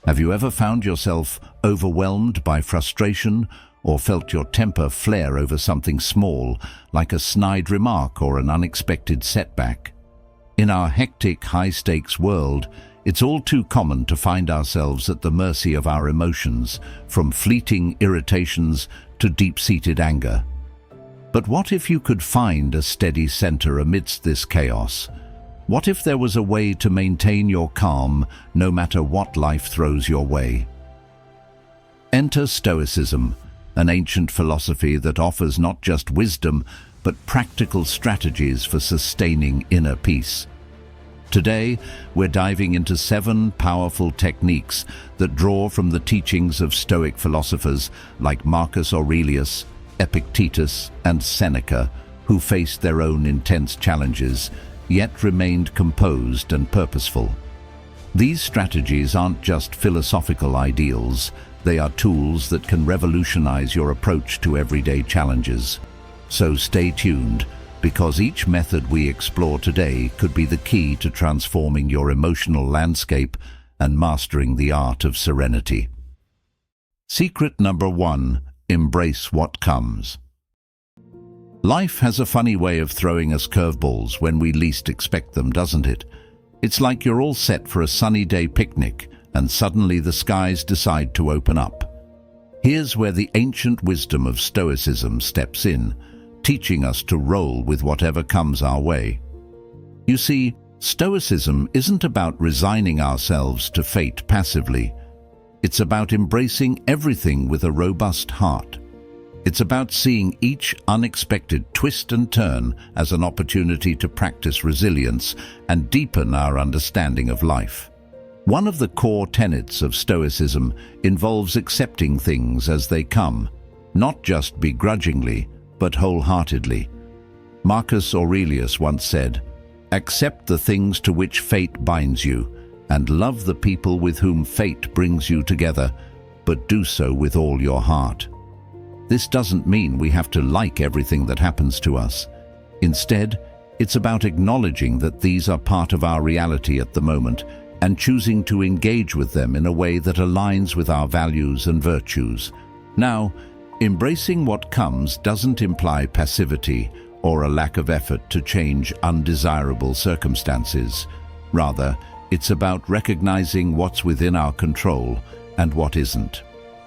Have you ever found yourself overwhelmed by frustration or felt your temper flare over something small, like a snide remark or an unexpected setback? In our hectic, high-stakes world, it's all too common to find ourselves at the mercy of our emotions, from fleeting irritations to deep-seated anger. But what if you could find a steady center amidst this chaos? What if there was a way to maintain your calm no matter what life throws your way? Enter Stoicism, an ancient philosophy that offers not just wisdom, but practical strategies for sustaining inner peace. Today, we're diving into 7 powerful techniques that draw from the teachings of Stoic philosophers like Marcus Aurelius, Epictetus, and Seneca, who faced their own intense challenges, yet remained composed and purposeful. These strategies aren't just philosophical ideals, they are tools that can revolutionize your approach to everyday challenges. So stay tuned, because each method we explore today could be the key to transforming your emotional landscape and mastering the art of serenity. Secret number 1: embrace what comes. Life has a funny way of throwing us curveballs when we least expect them, doesn't it? It's like you're all set for a sunny day picnic, and suddenly the skies decide to open up. Here's where the ancient wisdom of Stoicism steps in, teaching us to roll with whatever comes our way. You see, Stoicism isn't about resigning ourselves to fate passively. It's about embracing everything with a robust heart. It's about seeing each unexpected twist and turn as an opportunity to practice resilience and deepen our understanding of life. One of the core tenets of Stoicism involves accepting things as they come, not just begrudgingly, but wholeheartedly. Marcus Aurelius once said, "Accept the things to which fate binds you, and love the people with whom fate brings you together, but do so with all your heart." This doesn't mean we have to like everything that happens to us. Instead, it's about acknowledging that these are part of our reality at the moment and choosing to engage with them in a way that aligns with our values and virtues. Now, embracing what comes doesn't imply passivity or a lack of effort to change undesirable circumstances. Rather, it's about recognizing what's within our control and what isn't.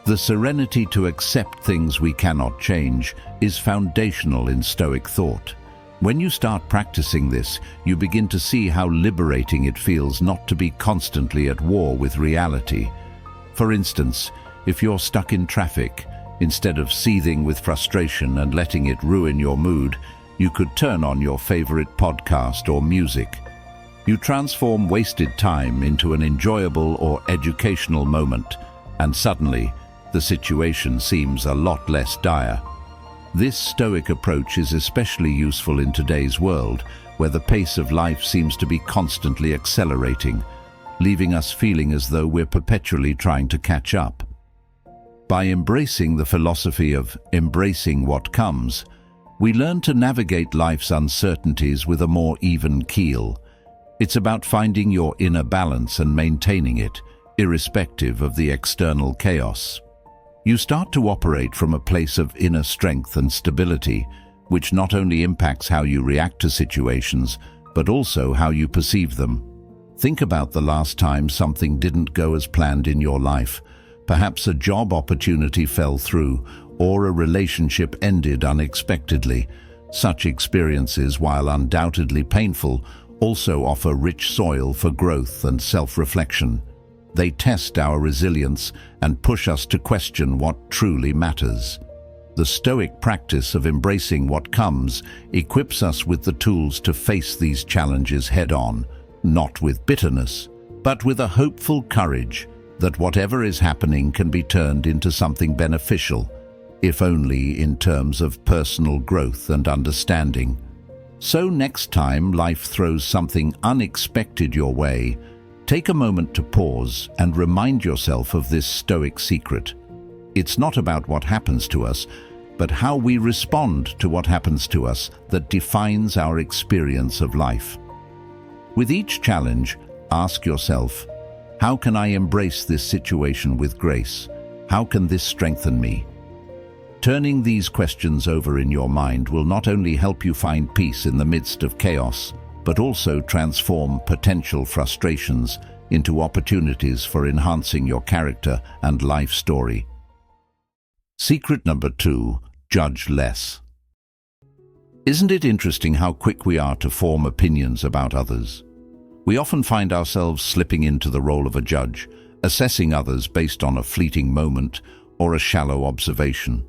The serenity to accept things we cannot change is foundational in Stoic thought. When you start practicing this, you begin to see how liberating it feels not to be constantly at war with reality. For instance, if you're stuck in traffic, instead of seething with frustration and letting it ruin your mood, you could turn on your favorite podcast or music. You transform wasted time into an enjoyable or educational moment, and suddenly, the situation seems a lot less dire. This Stoic approach is especially useful in today's world, where the pace of life seems to be constantly accelerating, leaving us feeling as though we're perpetually trying to catch up. By embracing the philosophy of embracing what comes, we learn to navigate life's uncertainties with a more even keel. It's about finding your inner balance and maintaining it, irrespective of the external chaos. You start to operate from a place of inner strength and stability, which not only impacts how you react to situations, but also how you perceive them. Think about the last time something didn't go as planned in your life. Perhaps a job opportunity fell through, or a relationship ended unexpectedly. Such experiences, while undoubtedly painful, also offer rich soil for growth and self-reflection. They test our resilience and push us to question what truly matters. The Stoic practice of embracing what comes equips us with the tools to face these challenges head-on, not with bitterness, but with a hopeful courage that whatever is happening can be turned into something beneficial, if only in terms of personal growth and understanding. So next time life throws something unexpected your way, take a moment to pause and remind yourself of this Stoic secret. It's not about what happens to us, but how we respond to what happens to us that defines our experience of life. With each challenge, ask yourself, How can I embrace this situation with grace? How can this strengthen me? Turning these questions over in your mind will not only help you find peace in the midst of chaos, but also transform potential frustrations into opportunities for enhancing your character and life story. Secret number 2, judge less. Isn't it interesting how quick we are to form opinions about others? We often find ourselves slipping into the role of a judge, assessing others based on a fleeting moment or a shallow observation.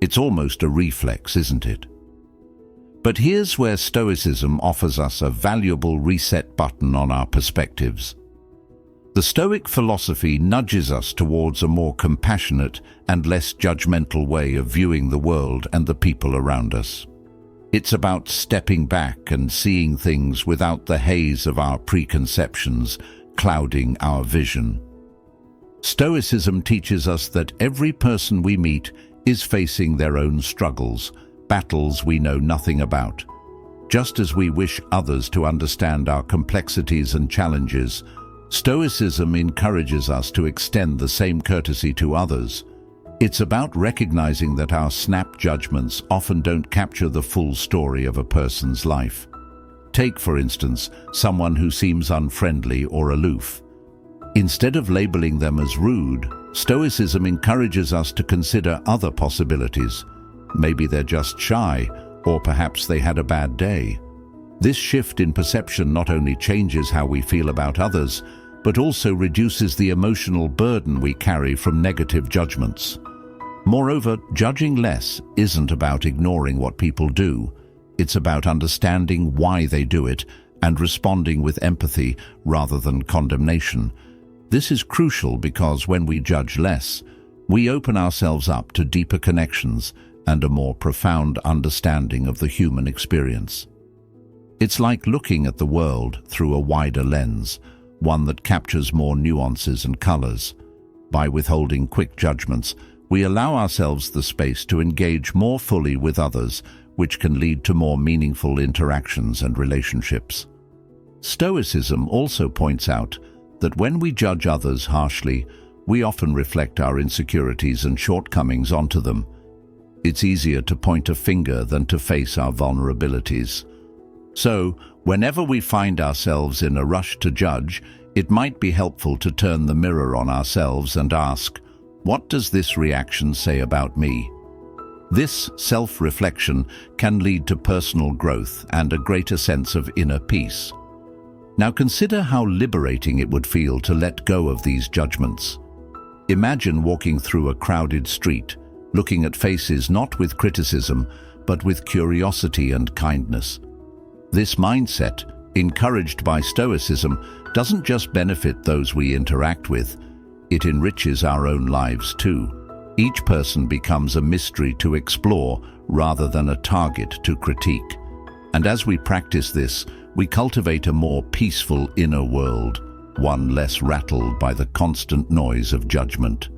It's almost a reflex, isn't it? But here's where Stoicism offers us a valuable reset button on our perspectives. The Stoic philosophy nudges us towards a more compassionate and less judgmental way of viewing the world and the people around us. It's about stepping back and seeing things without the haze of our preconceptions clouding our vision. Stoicism teaches us that every person we meet is facing their own struggles, battles we know nothing about. Just as we wish others to understand our complexities and challenges, Stoicism encourages us to extend the same courtesy to others. It's about recognizing that our snap judgments often don't capture the full story of a person's life. Take, for instance, someone who seems unfriendly or aloof. Instead of labeling them as rude, Stoicism encourages us to consider other possibilities. Maybe they're just shy, or perhaps they had a bad day. This shift in perception not only changes how we feel about others, but also reduces the emotional burden we carry from negative judgments. Moreover, judging less isn't about ignoring what people do. It's about understanding why they do it and responding with empathy rather than condemnation. This is crucial because when we judge less, we open ourselves up to deeper connections and a more profound understanding of the human experience. It's like looking at the world through a wider lens, one that captures more nuances and colors. By withholding quick judgments, we allow ourselves the space to engage more fully with others, which can lead to more meaningful interactions and relationships. Stoicism also points out that when we judge others harshly, we often reflect our insecurities and shortcomings onto them. It's easier to point a finger than to face our vulnerabilities. So, whenever we find ourselves in a rush to judge, it might be helpful to turn the mirror on ourselves and ask, what does this reaction say about me? This self-reflection can lead to personal growth and a greater sense of inner peace. Now consider how liberating it would feel to let go of these judgments. Imagine walking through a crowded street, looking at faces not with criticism, but with curiosity and kindness. This mindset, encouraged by Stoicism, doesn't just benefit those we interact with, it enriches our own lives too. Each person becomes a mystery to explore rather than a target to critique. And as we practice this, we cultivate a more peaceful inner world, one less rattled by the constant noise of judgment.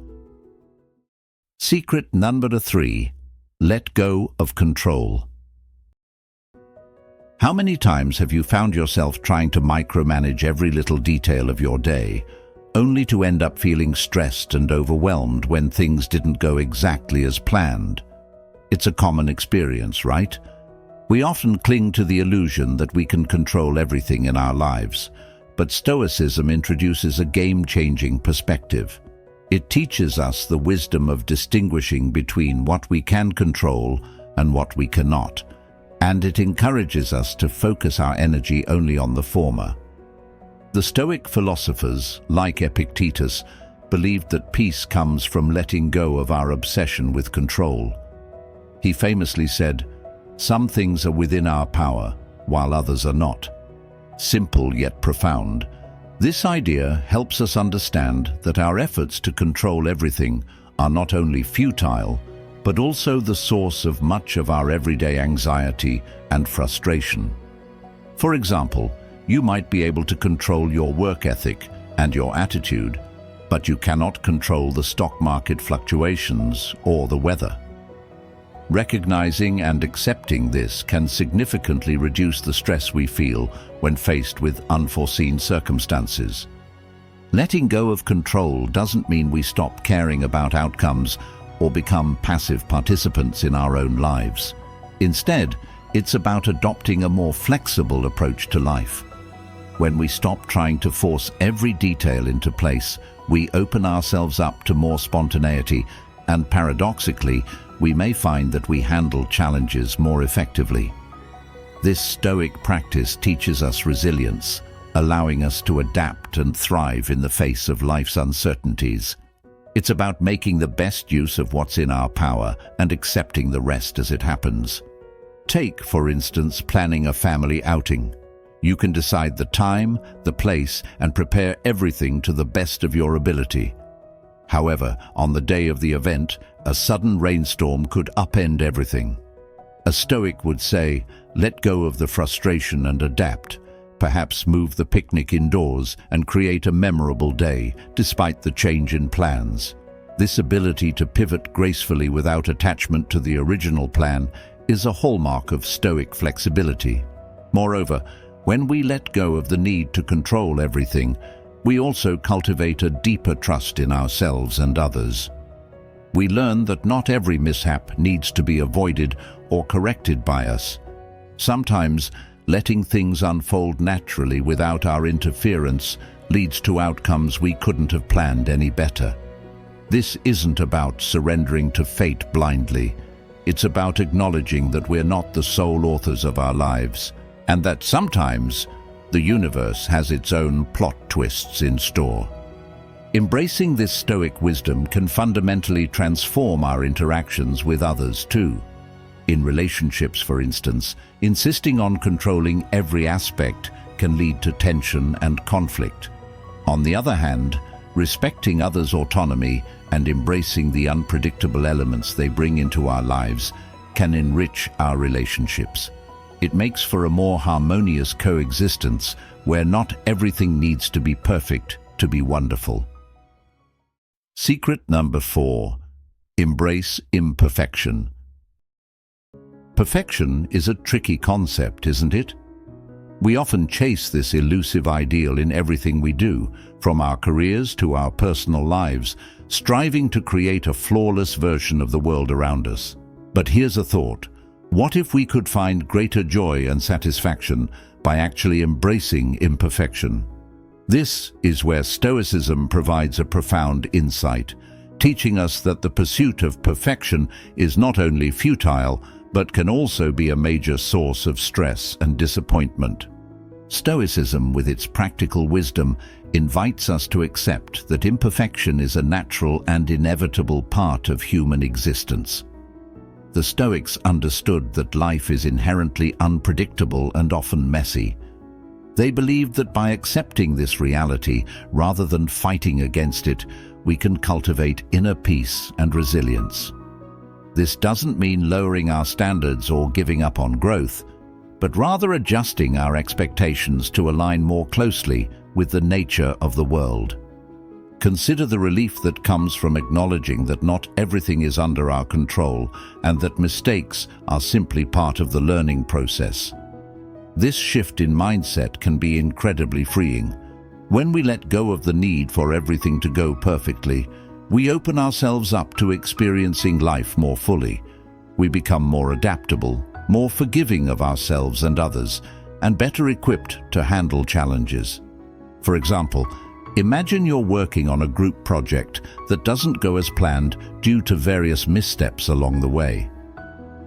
Secret number 3, let go of control. How many times have you found yourself trying to micromanage every little detail of your day, only to end up feeling stressed and overwhelmed when things didn't go exactly as planned? It's a common experience, right? We often cling to the illusion that we can control everything in our lives, but Stoicism introduces a game-changing perspective. It teaches us the wisdom of distinguishing between what we can control and what we cannot, and it encourages us to focus our energy only on the former. The Stoic philosophers, like Epictetus, believed that peace comes from letting go of our obsession with control. He famously said, "Some things are within our power, while others are not." Simple yet profound. This idea helps us understand that our efforts to control everything are not only futile, but also the source of much of our everyday anxiety and frustration. For example, you might be able to control your work ethic and your attitude, but you cannot control the stock market fluctuations or the weather. Recognizing and accepting this can significantly reduce the stress we feel when faced with unforeseen circumstances. Letting go of control doesn't mean we stop caring about outcomes or become passive participants in our own lives. Instead, it's about adopting a more flexible approach to life. When we stop trying to force every detail into place, we open ourselves up to more spontaneity, and paradoxically, we may find that we handle challenges more effectively. This Stoic practice teaches us resilience, allowing us to adapt and thrive in the face of life's uncertainties. It's about making the best use of what's in our power and accepting the rest as it happens. Take, for instance, planning a family outing. You can decide the time, the place, and prepare everything to the best of your ability. However, on the day of the event, a sudden rainstorm could upend everything. A Stoic would say, let go of the frustration and adapt. Perhaps move the picnic indoors and create a memorable day, despite the change in plans. This ability to pivot gracefully without attachment to the original plan is a hallmark of Stoic flexibility. Moreover, when we let go of the need to control everything, we also cultivate a deeper trust in ourselves and others. We learn that not every mishap needs to be avoided or corrected by us. Sometimes, letting things unfold naturally without our interference leads to outcomes we couldn't have planned any better. This isn't about surrendering to fate blindly. It's about acknowledging that we're not the sole authors of our lives, and that sometimes the universe has its own plot twists in store. Embracing this Stoic wisdom can fundamentally transform our interactions with others too. In relationships, for instance, insisting on controlling every aspect can lead to tension and conflict. On the other hand, respecting others' autonomy and embracing the unpredictable elements they bring into our lives can enrich our relationships. It makes for a more harmonious coexistence where not everything needs to be perfect to be wonderful. Secret number 4. Embrace imperfection. Perfection is a tricky concept, isn't it? We often chase this elusive ideal in everything we do, from our careers to our personal lives, striving to create a flawless version of the world around us. But here's a thought. What if we could find greater joy and satisfaction by actually embracing imperfection? This is where Stoicism provides a profound insight, teaching us that the pursuit of perfection is not only futile, but can also be a major source of stress and disappointment. Stoicism, with its practical wisdom, invites us to accept that imperfection is a natural and inevitable part of human existence. The Stoics understood that life is inherently unpredictable and often messy. They believed that by accepting this reality, rather than fighting against it, we can cultivate inner peace and resilience. This doesn't mean lowering our standards or giving up on growth, but rather adjusting our expectations to align more closely with the nature of the world. Consider the relief that comes from acknowledging that not everything is under our control and that mistakes are simply part of the learning process. This shift in mindset can be incredibly freeing. When we let go of the need for everything to go perfectly, we open ourselves up to experiencing life more fully. We become more adaptable, more forgiving of ourselves and others, and better equipped to handle challenges. For example, imagine you're working on a group project that doesn't go as planned due to various missteps along the way.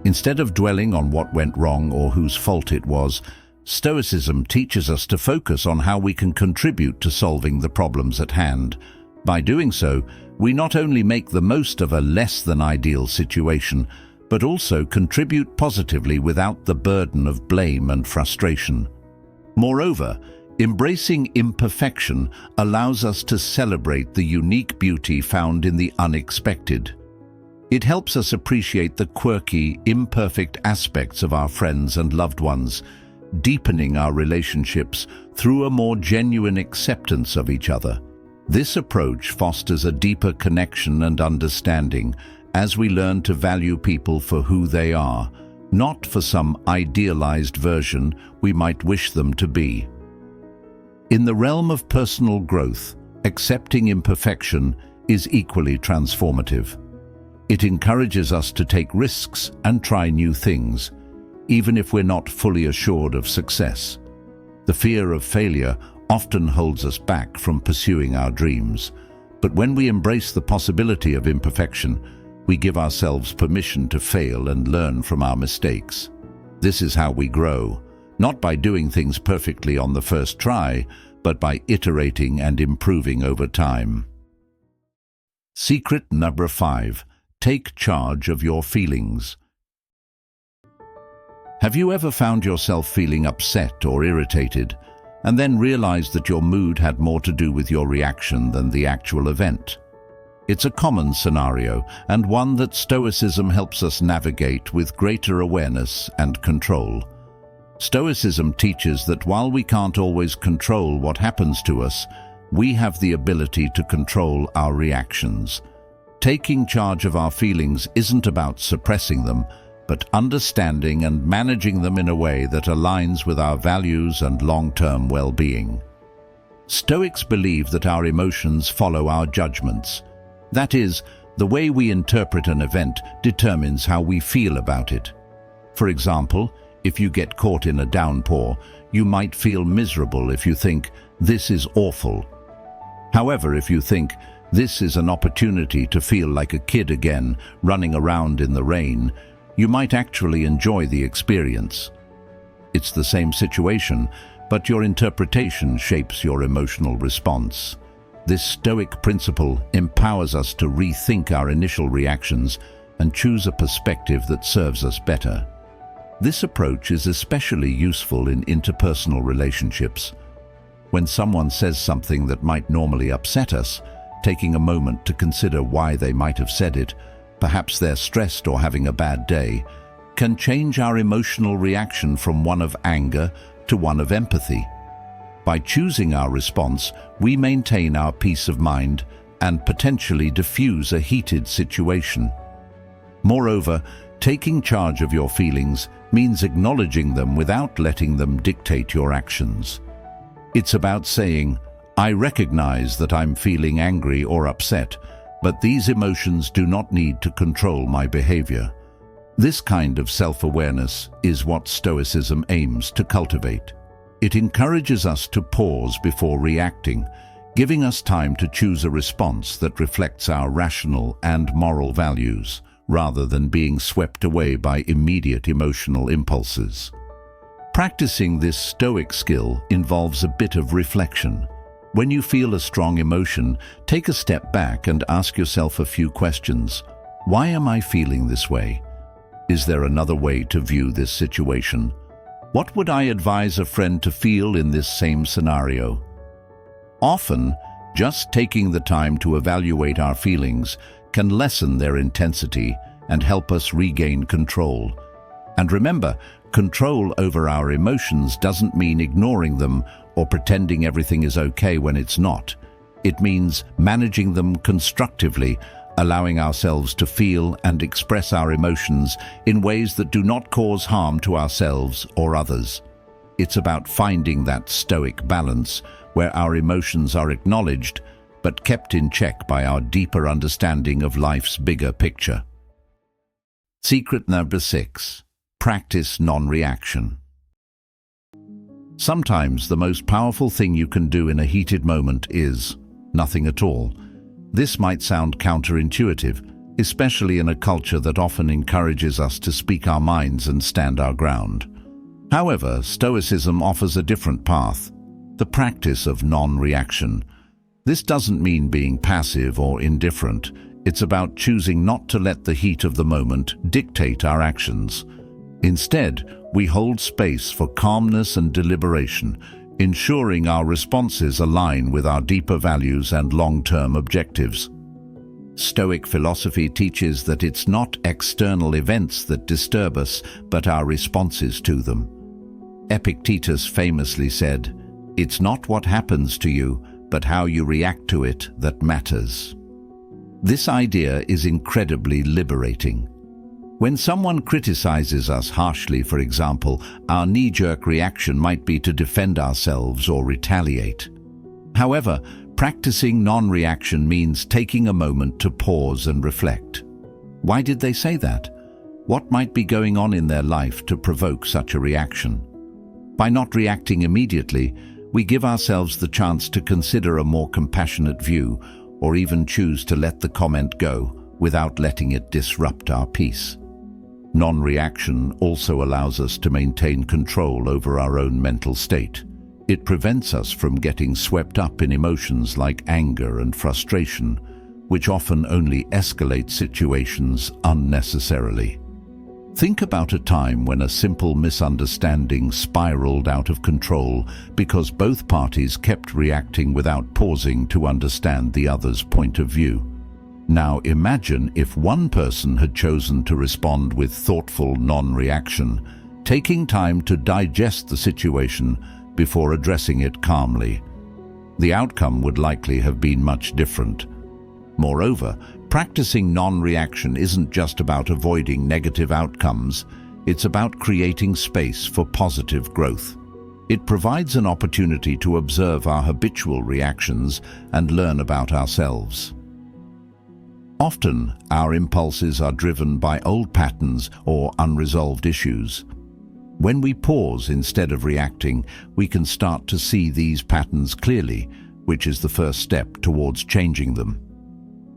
Instead of dwelling on what went wrong or whose fault it was, Stoicism teaches us to focus on how we can contribute to solving the problems at hand. By doing so, we not only make the most of a less-than-ideal situation, but also contribute positively without the burden of blame and frustration. Moreover, embracing imperfection allows us to celebrate the unique beauty found in the unexpected. It helps us appreciate the quirky, imperfect aspects of our friends and loved ones, deepening our relationships through a more genuine acceptance of each other. This approach fosters a deeper connection and understanding as we learn to value people for who they are, not for some idealized version we might wish them to be. In the realm of personal growth, accepting imperfection is equally transformative. It encourages us to take risks and try new things, even if we're not fully assured of success. The fear of failure often holds us back from pursuing our dreams, but when we embrace the possibility of imperfection, we give ourselves permission to fail and learn from our mistakes. This is how we grow, not by doing things perfectly on the first try, but by iterating and improving over time. Secret number 5. Take charge of your feelings. Have you ever found yourself feeling upset or irritated, and then realized that your mood had more to do with your reaction than the actual event? It's a common scenario, and one that Stoicism helps us navigate with greater awareness and control. Stoicism teaches that while we can't always control what happens to us, we have the ability to control our reactions. Taking charge of our feelings isn't about suppressing them, but understanding and managing them in a way that aligns with our values and long-term well-being. Stoics believe that our emotions follow our judgments. That is, the way we interpret an event determines how we feel about it. For example, if you get caught in a downpour, you might feel miserable if you think, "This is awful." However, if you think, "This is an opportunity to feel like a kid again, running around in the rain," you might actually enjoy the experience. It's the same situation, but your interpretation shapes your emotional response. This Stoic principle empowers us to rethink our initial reactions and choose a perspective that serves us better. This approach is especially useful in interpersonal relationships. When someone says something that might normally upset us, taking a moment to consider why they might have said it, perhaps they're stressed or having a bad day, can change our emotional reaction from one of anger to one of empathy. By choosing our response, we maintain our peace of mind and potentially diffuse a heated situation. Moreover, taking charge of your feelings means acknowledging them without letting them dictate your actions. It's about saying, "I recognize that I'm feeling angry or upset, but these emotions do not need to control my behavior." This kind of self-awareness is what Stoicism aims to cultivate. It encourages us to pause before reacting, giving us time to choose a response that reflects our rational and moral values, rather than being swept away by immediate emotional impulses. Practicing this Stoic skill involves a bit of reflection. When you feel a strong emotion, take a step back and ask yourself a few questions. Why am I feeling this way? Is there another way to view this situation? What would I advise a friend to feel in this same scenario? Often, just taking the time to evaluate our feelings can lessen their intensity and help us regain control. And remember, control over our emotions doesn't mean ignoring them or pretending everything is okay when it's not. It means managing them constructively, allowing ourselves to feel and express our emotions in ways that do not cause harm to ourselves or others. It's about finding that Stoic balance where our emotions are acknowledged but kept in check by our deeper understanding of life's bigger picture. Secret number 6. Practice non-reaction. Sometimes the most powerful thing you can do in a heated moment is nothing at all. This might sound counterintuitive, especially in a culture that often encourages us to speak our minds and stand our ground. However, Stoicism offers a different path, the practice of non-reaction. This doesn't mean being passive or indifferent. It's about choosing not to let the heat of the moment dictate our actions. Instead, we hold space for calmness and deliberation, ensuring our responses align with our deeper values and long-term objectives. Stoic philosophy teaches that it's not external events that disturb us, but our responses to them. Epictetus famously said, "It's not what happens to you, but how you react to it that matters." This idea is incredibly liberating. When someone criticizes us harshly, for example, our knee-jerk reaction might be to defend ourselves or retaliate. However, Practicing non-reaction means taking a moment to pause and reflect. Why did they say that? What might be going on in their life to provoke such a reaction? By not reacting immediately, we give ourselves the chance to consider a more compassionate view, or even choose to let the comment go without letting it disrupt our peace. Non-reaction also allows us to maintain control over our own mental state. It prevents us from getting swept up in emotions like anger and frustration, which often only escalate situations unnecessarily. Think about a time when a simple misunderstanding spiraled out of control because both parties kept reacting without pausing to understand the other's point of view. Now imagine if one person had chosen to respond with thoughtful non-reaction, taking time to digest the situation before addressing it calmly. The outcome would likely have been much different. Moreover, practicing non-reaction isn't just about avoiding negative outcomes, it's about creating space for positive growth. It provides an opportunity to observe our habitual reactions and learn about ourselves. Often, our impulses are driven by old patterns or unresolved issues. When we pause instead of reacting, we can start to see these patterns clearly, which is the first step towards changing them.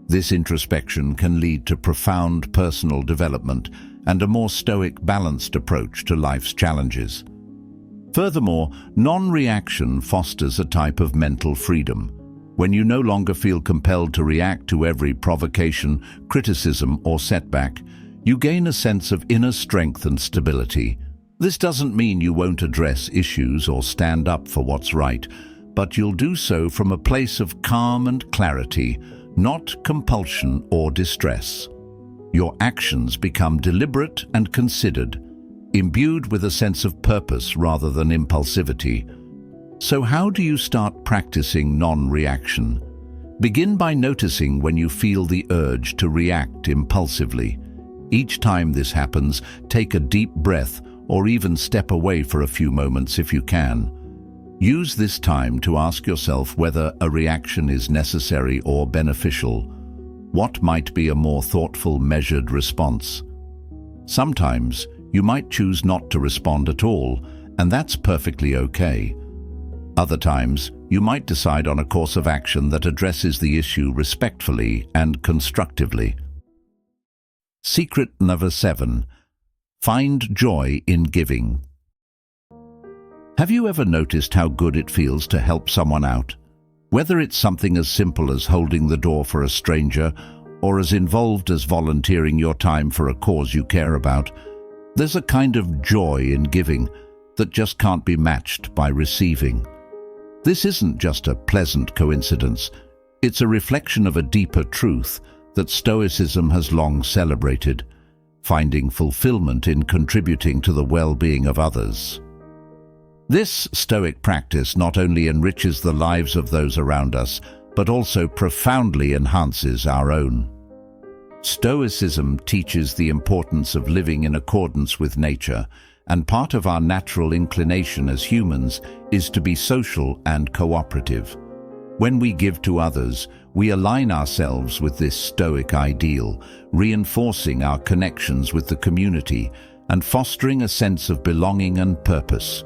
This introspection can lead to profound personal development and a more stoic, balanced approach to life's challenges. Furthermore, non-reaction fosters a type of mental freedom. When you no longer feel compelled to react to every provocation, criticism, or setback, you gain a sense of inner strength and stability. This doesn't mean you won't address issues or stand up for what's right, but you'll do so from a place of calm and clarity, not compulsion or distress. Your actions become deliberate and considered, imbued with a sense of purpose rather than impulsivity. So how do you start practicing non-reaction? Begin by noticing when you feel the urge to react impulsively. Each time this happens, take a deep breath or even step away for a few moments if you can. Use this time to ask yourself whether a reaction is necessary or beneficial. What might be a more thoughtful, measured response? Sometimes you might choose not to respond at all, and that's perfectly okay. Other times, you might decide on a course of action that addresses the issue respectfully and constructively. Secret number 7. Find joy in giving. Have you ever noticed how good it feels to help someone out? Whether it's something as simple as holding the door for a stranger or as involved as volunteering your time for a cause you care about, there's a kind of joy in giving that just can't be matched by receiving. This isn't just a pleasant coincidence, it's a reflection of a deeper truth that Stoicism has long celebrated, finding fulfillment in contributing to the well-being of others. This Stoic practice not only enriches the lives of those around us, but also profoundly enhances our own. Stoicism teaches the importance of living in accordance with nature, and part of our natural inclination as humans is to be social and cooperative. When we give to others, we align ourselves with this Stoic ideal, reinforcing our connections with the community and fostering a sense of belonging and purpose.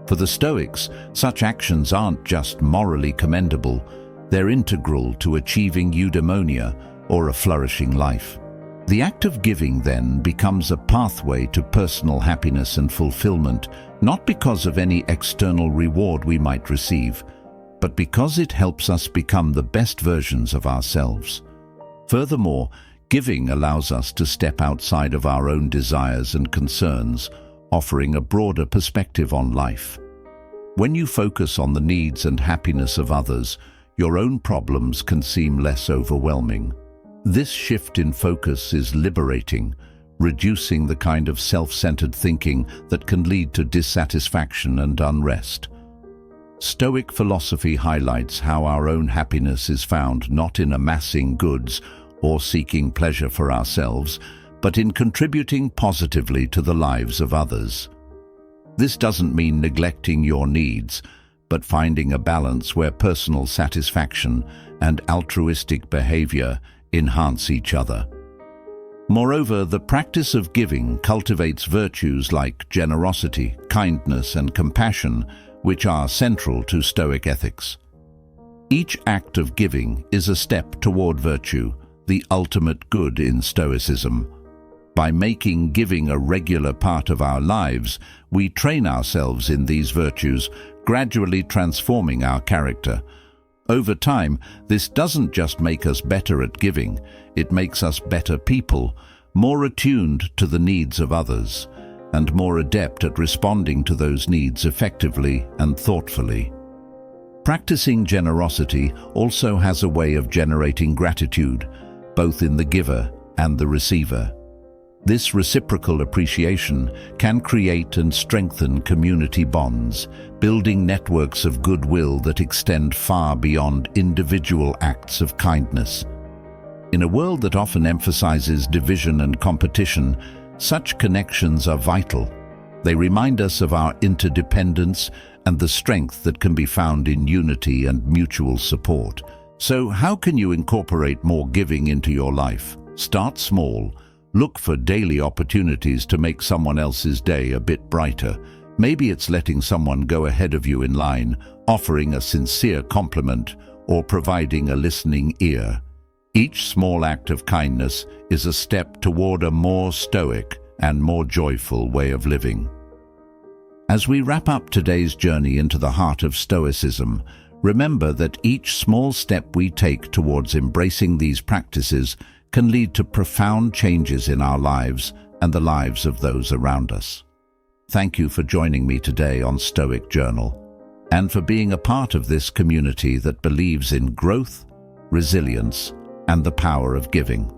For the Stoics, such actions aren't just morally commendable, they're integral to achieving eudaimonia, or a flourishing life. The act of giving, then, becomes a pathway to personal happiness and fulfillment, not because of any external reward we might receive, but because it helps us become the best versions of ourselves. Furthermore, giving allows us to step outside of our own desires and concerns, offering a broader perspective on life. When you focus on the needs and happiness of others, your own problems can seem less overwhelming. This shift in focus is liberating, reducing the kind of self-centered thinking that can lead to dissatisfaction and unrest. Stoic philosophy highlights how our own happiness is found not in amassing goods or seeking pleasure for ourselves, but in contributing positively to the lives of others. This doesn't mean neglecting your needs, but finding a balance where personal satisfaction and altruistic behavior enhance each other. Moreover, the practice of giving cultivates virtues like generosity, kindness, and compassion, which are central to Stoic ethics. Each act of giving is a step toward virtue, the ultimate good in Stoicism. By making giving a regular part of our lives, we train ourselves in these virtues, gradually transforming our character. Over time, this doesn't just make us better at giving, it makes us better people, more attuned to the needs of others, and more adept at responding to those needs effectively and thoughtfully. Practicing generosity also has a way of generating gratitude, both in the giver and the receiver. This reciprocal appreciation can create and strengthen community bonds, building networks of goodwill that extend far beyond individual acts of kindness. In a world that often emphasizes division and competition, such connections are vital. They remind us of our interdependence and the strength that can be found in unity and mutual support. So, how can you incorporate more giving into your life? Start small. Look for daily opportunities to make someone else's day a bit brighter. Maybe it's letting someone go ahead of you in line, offering a sincere compliment, or providing a listening ear. Each small act of kindness is a step toward a more stoic and more joyful way of living. As we wrap up today's journey into the heart of Stoicism, remember that each small step we take towards embracing these practices can lead to profound changes in our lives and the lives of those around us. Thank you for joining me today on Stoic Journal, and for being a part of this community that believes in growth, resilience, and the power of giving.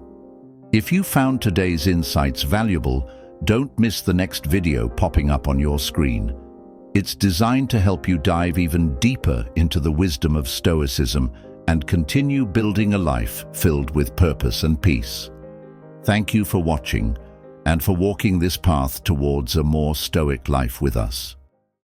If you found today's insights valuable, don't miss the next video popping up on your screen. It's designed to help you dive even deeper into the wisdom of Stoicism and continue building a life filled with purpose and peace. Thank you for watching and for walking this path towards a more stoic life with us.